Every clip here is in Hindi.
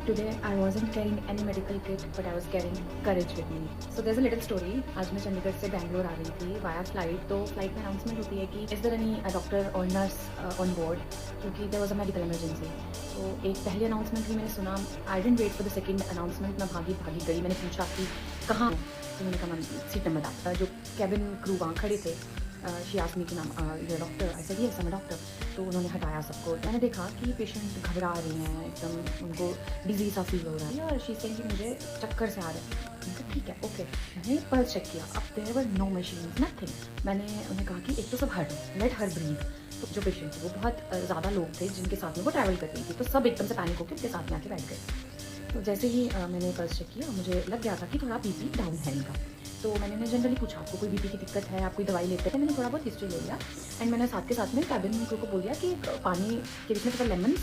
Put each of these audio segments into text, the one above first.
Today I wasn't carrying any medical kit, but I was carrying courage with me. So there's a little story. आज मैं चंडीगढ़ से बैंगलोर आ रही थी वाया फ्लाइट. तो फ्लाइट में अनाउंसमेंट होती है कि इज देयर एनी डॉक्टर और नर्स ऑन बोर्ड, क्योंकि there was a medical emergency. तो एक पहली अनाउंसमेंट भी मैंने सुना. I didn't wait for the second announcement. मैं भागी गई. मैंने पूछा कि कहाँ. तो मैंने कहा मैम सीट नंबर डाटा. जो कैबिन क्रू वहाँ खड़े थे, शी आस्क्ड मी कि मैम ये doctor. I said yes I am a doctor. तो उन्होंने हटाया सबको. मैंने देखा कि पेशेंट घबरा रही हैं एकदम, उनको डिजीज़ सा फील हो रहा है और शी सेइंग कि मुझे चक्कर से आ रहा है. मैंने कहा ठीक है ओके. मैंने पल्स चेक किया. अब there were no machine nothing. मैंने उन्हें कहा कि एक तो सब हट, लेट हर ब्रीथ. तो जो पेशेंट थे वो बहुत ज़्यादा लोग थे जिनके साथ में वो ट्रैवल कर रही थी. तो सब एकदम से पैनिक होकर उनके साथ में आके बैठ गए. तो जैसे ही मैंने पल्स चेक किया, मुझे लग गया था कि थोड़ा बीपी डाउन है इनका. तो मैंने उन्हें जनरली पूछा आपको कोई बीपी की दिक्कत है, आप कोई दवाई लेते हैं. मैंने थोड़ा बहुत हिस्ट्री ले लिया एंड मैंने साथ के साथ में कैबिन क्रू को बोल दिया कि पानी के बीच में थोड़ा लेमन,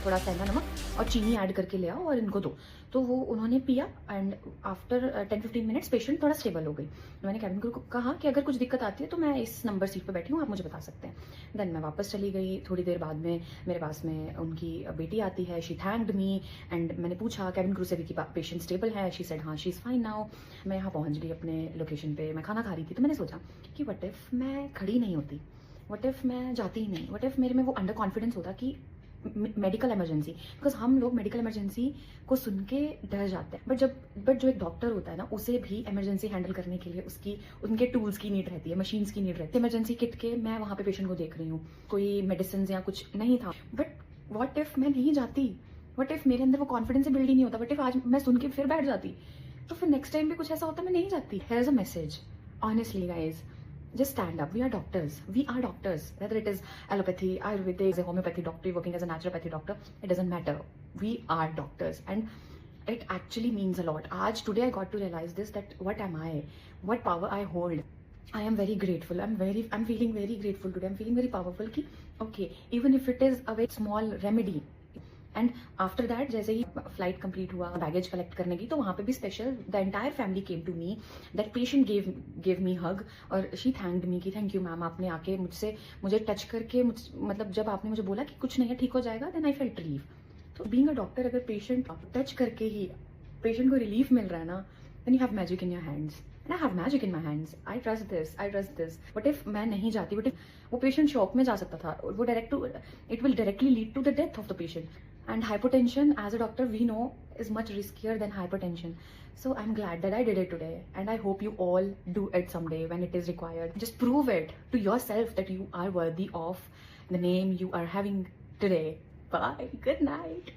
थोड़ा सेंधा नमक और चीनी ऐड करके ले आओ और इनको दो. तो वो उन्होंने पिया एंड आफ्टर 10-15 मिनट्स पेशेंट थोड़ा स्टेबल हो गई. मैंने कैबिन क्रू को कहा कि अगर कुछ दिक्कत आती है तो मैं इस नंबर सीट पर बैठी हूँ, आप मुझे बता सकते हैं. देन मैं वापस चली गई. थोड़ी देर बाद में मेरे पास में उनकी बेटी आती है. शी थैंक्ड मी एंड मैंने पूछा कैबिन क्रू से भी कि पेशेंट स्टेबल है. शी सेड हाँ शी इज़ फाइन नाउ. मैं यहाँ पहुँच गई अपने लोकेशन पे. मैं खाना खा रही थी. तो मैंने सोचा कि व्हाट इफ मैं खड़ी नहीं होती, व्हाट इफ मैं जाती ही नहीं, व्हाट इफ मेरे में वो अंडर कॉन्फिडेंस होता कि मेडिकल इमरजेंसी. बिकॉज हम लोग मेडिकल इमरजेंसी को सुन के डर जाते हैं, बट जो एक डॉक्टर होता है ना, उसे भी इमरजेंसी हैंडल करने के लिए उनके टूल्स की नीड रहती है, मशीन्स की नीड रहती है. इमरजेंसी किट के मैं वहाँ पे पेशेंट को देख रही हूँ, कोई मेडिसिन या कुछ नहीं था. बट व्हाट इफ मैं नहीं जाती, व्हाट इफ मेरे अंदर वो कॉन्फिडेंस बिल्ड ही नहीं होता, व्हाट इफ आज मैं सुन के फिर बैठ जाती, तो फिर नेक्स्ट टाइम भी कुछ ऐसा होता मैं नहीं जाती. Here is a message. Honestly guys, just stand up. We are doctors. Whether it is allopathy, ayurvedic, a homeopathy doctor, working as a naturopathy doctor, it doesn't matter. We are doctors and it actually means a lot. Today I got to realize this, that what am I, what power I hold. I am very grateful. I'm feeling very grateful today. I'm feeling very powerful कि okay, even if it is a very small remedy. And after that जैसे ही फ्लाइट कंप्लीट हुआ, बैगेज कलेक्ट करने की, तो वहाँ पे भी special the entire family came to me. That patient gave me hug और शी थैंक्ड मी कि थैंक यू मैम, आपने आके मुझे टच करके मतलब जब आपने मुझे बोला कि कुछ नहीं है, ठीक हो जाएगा, देन आई फेल्ट रिलीफ. तो बीइंग अ डॉक्टर, अगर पेशेंट टच करके ही पेशेंट को रिलीफ मिल रहा है ना, then you have magic in your hands. And I have magic in my hands. I trust this. What if मैं नहीं जाती? What if वो पेशेंट शॉक में जा सकता था? वो it will directly lead to the death of the patient. And hypertension, as a doctor, we know is much riskier than hypertension. So I'm glad that I did it today, and I hope you all do it someday when it is required. Just prove it to yourself that you are worthy of the name you are having today. Bye. Good night.